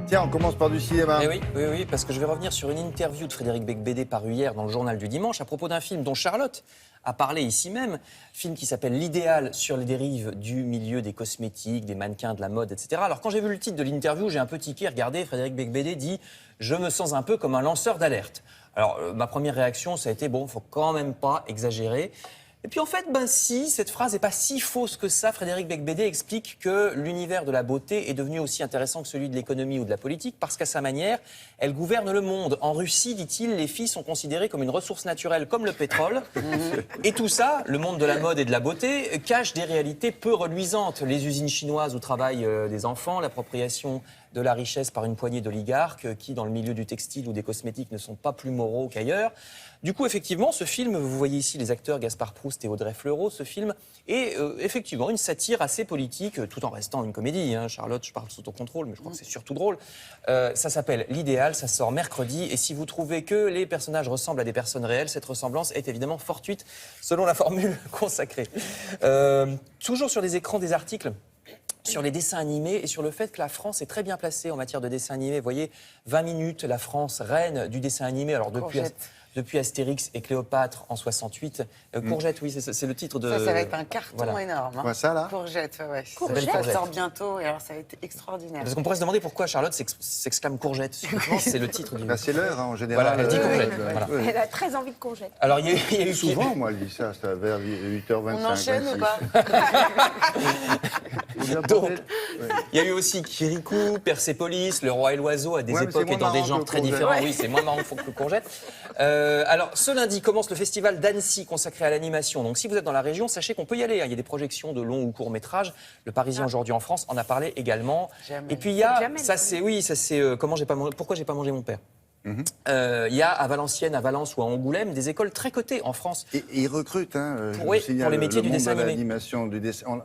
Tiens, on commence par du cinéma. Eh oui, parce que je vais revenir sur une interview de Frédéric Becbédé parue hier dans le Journal du Dimanche à propos d'un film dont Charlotte a parlé ici même, film qui s'appelle L'idéal sur les dérives du milieu des cosmétiques, des mannequins, de la mode, etc. Alors quand j'ai vu le titre de l'interview, j'ai un peu tiqué. Regardez, Frédéric Becbédé dit « Je me sens un peu comme un lanceur d'alerte ». Alors ma première réaction, ça a été « Bon, faut quand même pas exagérer ». Et puis en fait, si, cette phrase n'est pas si fausse que ça. Frédéric Becbédé explique que l'univers de la beauté est devenu aussi intéressant que celui de l'économie ou de la politique parce qu'à sa manière, elle gouverne le monde. En Russie, dit-il, les filles sont considérées comme une ressource naturelle comme le pétrole. Et tout ça, le monde de la mode et de la beauté, cache des réalités peu reluisantes. Les usines chinoises où travaillent des enfants, l'appropriation de la richesse par une poignée d'oligarques qui, dans le milieu du textile ou des cosmétiques, ne sont pas plus moraux qu'ailleurs. Du coup, effectivement, ce film, vous voyez ici les acteurs Gaspard Proust et Audrey Fleurot, ce film est effectivement une satire assez politique, tout en restant une comédie. Charlotte, je parle sous ton contrôle, mais je crois que c'est surtout drôle. Ça s'appelle L'idéal, ça sort mercredi, et si vous trouvez que les personnages ressemblent à des personnes réelles, cette ressemblance est évidemment fortuite, selon la formule consacrée. Toujours sur les écrans des articles sur les dessins animés et sur le fait que la France est très bien placée en matière de dessins animés. Vous voyez, 20 minutes, la France, reine du dessin animé. Alors depuis Astérix et Cléopâtre en 68. Courgette, oui, c'est le titre de... Ça va être un carton énorme. Quoi, ça, là Courgette, ouais. Courgette. Ça sort bientôt, et alors ça va être extraordinaire. Parce qu'on pourrait se demander pourquoi Charlotte s'exclame Courgette. C'est le titre du... C'est l'heure, en général. Voilà, elle dit Courgette. Voilà. Elle a très envie de courgette. Alors, il y a eu... Souvent, moi, elle dit ça, c'est vers 8h25. On enchaîne 26. ou pas? Donc, il y a eu aussi Kirikou, Persépolis, Le Roi et l'Oiseau à des Ouais, mais époques c'est et dans moins des marrant genres que très Courgette. différents. Oui, c'est moins marrant que Courgette. Alors, ce lundi commence le festival d'Annecy consacré à l'animation. Donc, si vous êtes dans la région, sachez qu'on peut y aller. Il y a des projections de longs ou courts métrages. Le Parisien aujourd'hui en France en a parlé également. Jamais. Et puis il y a, Jamais, pourquoi j'ai pas mangé mon père. Il y a à Valenciennes, à Valence ou à Angoulême des écoles très cotées en France. Et ils recrutent, je Oui, vous signale, pour les métiers le du monde dessin de animé. l'animation,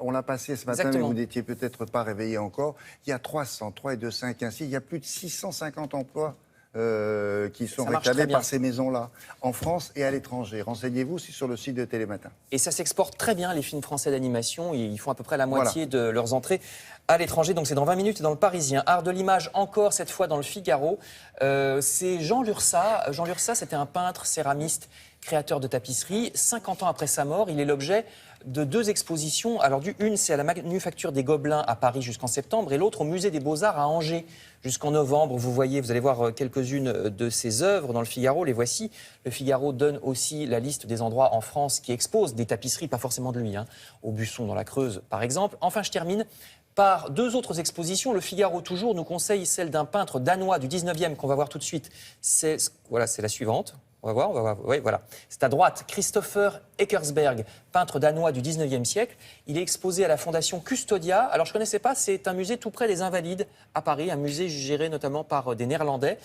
on l'a passé ce matin, Exactement. mais vous n'étiez peut-être pas réveillé encore. Il y a 303 et 2, 5, ainsi. Il y a plus de 650 emplois qui sont Ça marche très réclamés bien. par ces maisons-là, en France et à l'étranger. Renseignez-vous aussi sur le site de Télématin. Et ça s'exporte très bien, les films français d'animation. Ils font à peu près la moitié de leurs entrées à l'étranger. Donc c'est dans 20 minutes dans le Parisien. Art de l'image encore, cette fois dans le Figaro. C'est Jean Lursa. Jean Lursa, c'était un peintre, céramiste, créateur de tapisserie. 50 ans après sa mort, il est l'objet de 2 expositions. Alors une, c'est à la Manufacture des Gobelins à Paris jusqu'en septembre, et l'autre au Musée des Beaux-Arts à Angers jusqu'en novembre. Vous allez voir quelques-unes de ses œuvres dans le Figaro. Les voici. Le Figaro donne aussi la liste des endroits en France qui exposent des tapisseries, pas forcément de lui, au Busson dans la Creuse par exemple. Enfin, je termine par 2 autres expositions. Le Figaro toujours nous conseille celle d'un peintre danois du 19e qu'on va voir tout de suite. C'est la suivante. On va voir. Oui, voilà. C'est à droite, Christopher Eckersberg, peintre danois du 19e siècle. Il est exposé à la Fondation Custodia. Alors, je ne connaissais pas, c'est un musée tout près des Invalides à Paris, un musée géré notamment par des Néerlandais.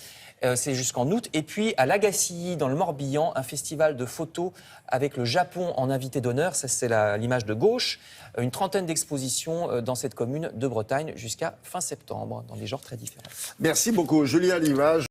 C'est jusqu'en août. Et puis, à Lagacilly, dans le Morbihan, un festival de photos avec le Japon en invité d'honneur. Ça, c'est l'image de gauche. Une trentaine d'expositions dans cette commune de Bretagne jusqu'à fin septembre, dans des genres très différents. Merci beaucoup, Julia Livage.